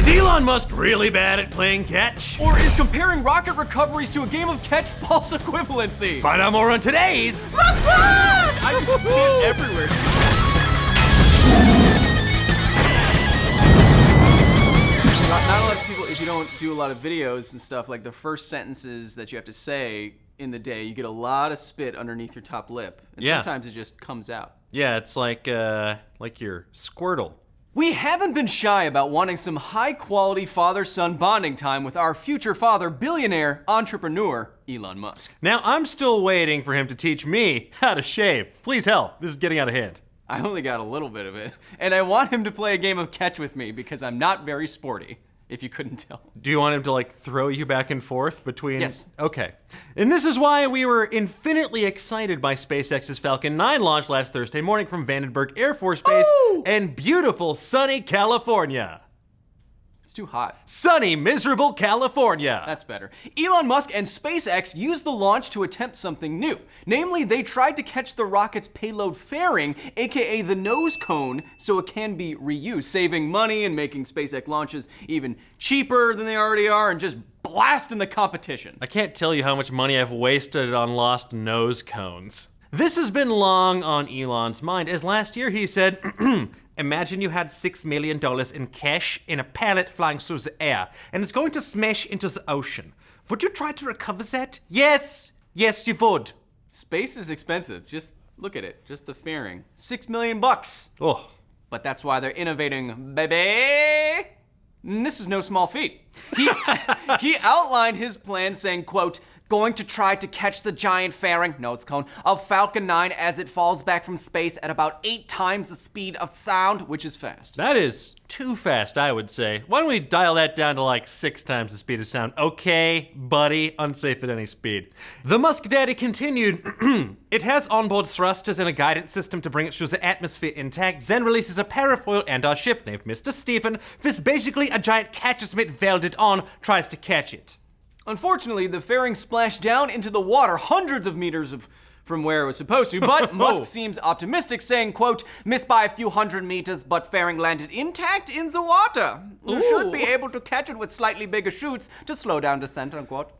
Elon Musk really bad at playing catch? Or is comparing rocket recoveries to a game of catch false equivalency? Find out more on today's Muskwatch! I just spit everywhere. Not a lot of people, if you don't do a lot of videos and stuff, like the first sentences that you have to say in the day, you get a lot of spit underneath your top lip. And sometimes it just comes out. Yeah, it's like your Squirtle. We haven't been shy about wanting some high-quality father-son bonding time with our future father, billionaire, entrepreneur, Elon Musk. Now, I'm still waiting for him to teach me how to shave. Please help. This is getting out of hand. I only got a little bit of it, and I want him to play a game of catch with me because I'm not very sporty, if you couldn't tell. Do you want him to, like, throw you back and forth between? Yes. Okay. And this is why we were infinitely excited by SpaceX's Falcon 9 launch last Thursday morning from Vandenberg Air Force Base in beautiful, sunny California. It's too hot. Sunny, miserable California. That's better. Elon Musk and SpaceX used the launch to attempt something new. Namely, they tried to catch the rocket's payload fairing, aka the nose cone, so it can be reused, saving money and making SpaceX launches even cheaper than they already are and just blasting the competition. I can't tell you how much money I've wasted on lost nose cones. This has been long on Elon's mind, as last year he said, imagine you had $6 million in cash in a pallet flying through the air, and it's going to smash into the ocean. Would you try to recover that? Yes! Yes, you would. Space is expensive. Just look at it. Just the fairing. $6 million. Oh. But that's why they're innovating, baby! And this is no small feat. He outlined his plan saying, quote, going to try to catch the giant fairing, nose cone, of Falcon 9 as it falls back from space at about 8 times the speed of sound, which is fast. That is too fast, I would say. Why don't we dial that down to like 6 times the speed of sound? Okay, buddy, unsafe at any speed. The Musk daddy continued, it has onboard thrusters and a guidance system to bring it through the atmosphere intact, then releases a parafoil and our ship named Mr. Stephen, this basically a giant catches it welded on, tries to catch it. Unfortunately, the fairing splashed down into the water hundreds of meters from where it was supposed to, but Musk seems optimistic, saying, quote, missed by a few hundred meters, but fairing landed intact in the water. You should be able to catch it with slightly bigger chutes to slow down descent, unquote.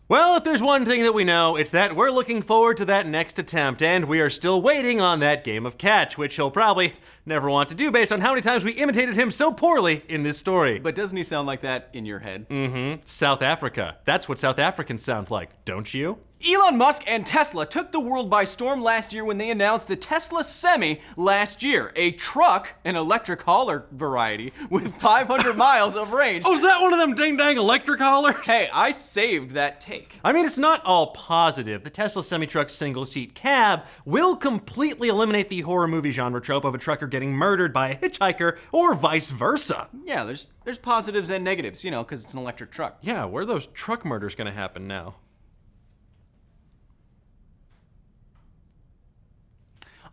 Well, if there's one thing that we know, it's that we're looking forward to that next attempt, and we are still waiting on that game of catch, which he'll probably never want to do based on how many times we imitated him so poorly in this story. But doesn't he sound like that in your head? Mm-hmm. South Africa. That's what South Africans sound like, don't you? Elon Musk and Tesla took the world by storm last year when they announced the Tesla Semi last year, a truck, an electric hauler variety, with 500 miles of range. Oh, is that one of them ding-dang electric haulers? Hey, I saved that take. I mean, it's not all positive. The Tesla semi-truck's single-seat cab will completely eliminate the horror movie genre trope of a trucker getting murdered by a hitchhiker or vice versa. Yeah, there's positives and negatives, you know, because it's an electric truck. Yeah, where are those truck murders gonna happen now?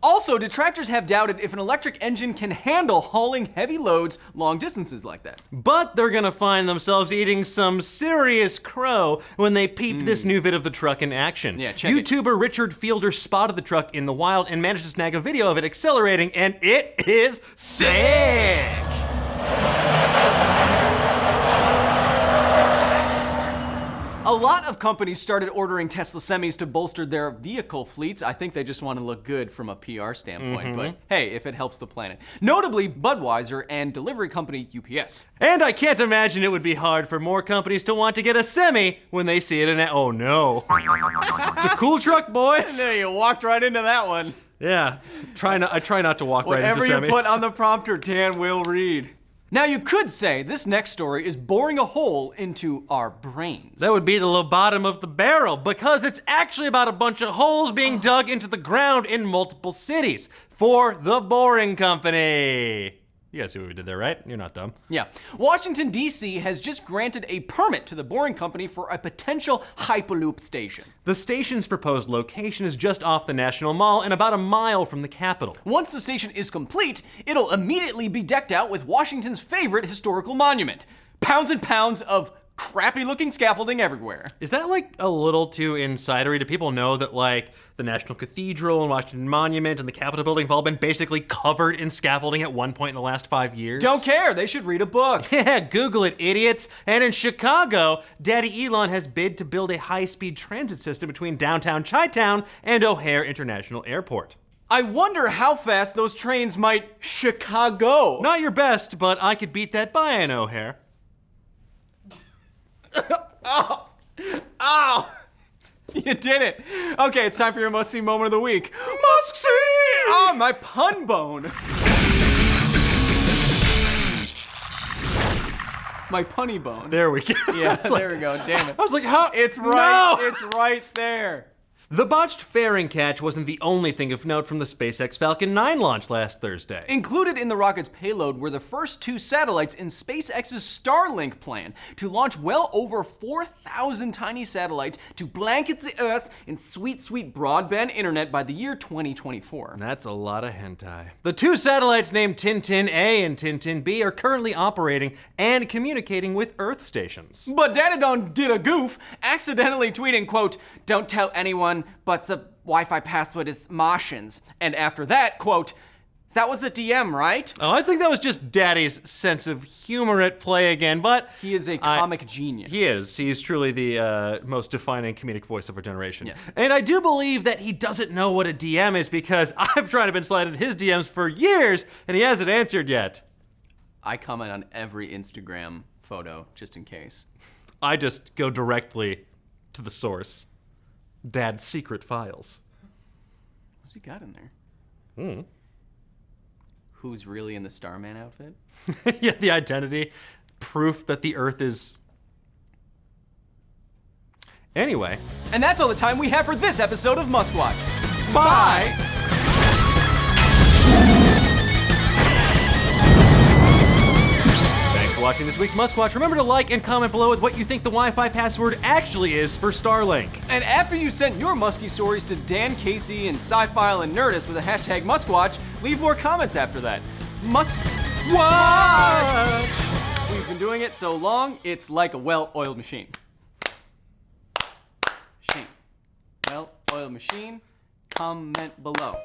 Also, detractors have doubted if an electric engine can handle hauling heavy loads long distances like that. But they're gonna find themselves eating some serious crow when they peep this new vid of the truck in action. Yeah, check it. YouTuber Richard Fielder spotted the truck in the wild and managed to snag a video of it accelerating, and it is sick! A lot of companies started ordering Tesla Semis to bolster their vehicle fleets. I think they just want to look good from a PR standpoint, but hey, if it helps the planet. Notably, Budweiser and delivery company UPS. And I can't imagine it would be hard for more companies to want to get a Semi when they see it in it. Oh no. It's a cool truck, boys. There, you walked right into that one. Yeah, I try not to walk right into Whatever Semis. you put on the prompter, Dan will read. Now you could say this next story is boring a hole into our brains. That would be the low bottom of the barrel, because it's actually about a bunch of holes being dug into the ground in multiple cities for The Boring Company. You guys see what we did there, right? You're not dumb. Yeah. Washington, D.C. has just granted a permit to the Boring Company for a potential Hyperloop station. The station's proposed location is just off the National Mall and about a mile from the Capitol. Once the station is complete, it'll immediately be decked out with Washington's favorite historical monument. Pounds and pounds of crappy-looking scaffolding everywhere. Is that like a little too insidery? Do people know that like the National Cathedral and Washington Monument and the Capitol building have all been basically covered in scaffolding at one point in the last 5 years? Don't care. They should read a book. Yeah, Google it, idiots. And in Chicago, Daddy Elon has bid to build a high-speed transit system between downtown Chi-Town and O'Hare International Airport. I wonder how fast those trains might Chicago. Not your best, but I could beat that by an O'Hare. Ow! You did it. Okay, it's time for your must-see moment of the week. Must-see! Oh, my pun bone. My punny bone. There we go. Yeah, there we go. Damn it. I was like, how? It's right. No! It's right there. The botched fairing catch wasn't the only thing of note from the SpaceX Falcon 9 launch last Thursday. Included in the rocket's payload were the first 2 satellites in SpaceX's StarLink plan to launch well over 4,000 tiny satellites to blanket the Earth in sweet, sweet broadband internet by the year 2024. That's a lot of hentai. The 2 satellites named Tintin A and Tintin B are currently operating and communicating with Earth stations. But Danadon did a goof, accidentally tweeting, quote, "Don't tell anyone, but the Wi-Fi password is Martians." And after that, quote, "That was a DM, right?" Oh, I think that was just Daddy's sense of humor at play again, but... He is a comic genius. He is. He's truly the most defining comedic voice of our generation. Yes. And I do believe that he doesn't know what a DM is because I've tried to been slided his DMs for years, and he hasn't answered yet. I comment on every Instagram photo, just in case. I just go directly to the source. Dad's secret files. What's he got in there? Who's really in the Starman outfit? Yeah, the identity. Proof that the Earth is... Anyway. And that's all the time we have for this episode of Muskwatch. Bye! Thanks for watching this week's Muskwatch. Remember to like and comment below with what you think the Wi-Fi password actually is for StarLink. And after you sent your musky stories to Dan Casey and Sci-Fi and Nerdist with the hashtag Muskwatch, leave more comments after that. Muskwatch! We've been doing it so long, it's like a well-oiled machine. Well-oiled machine. Comment below.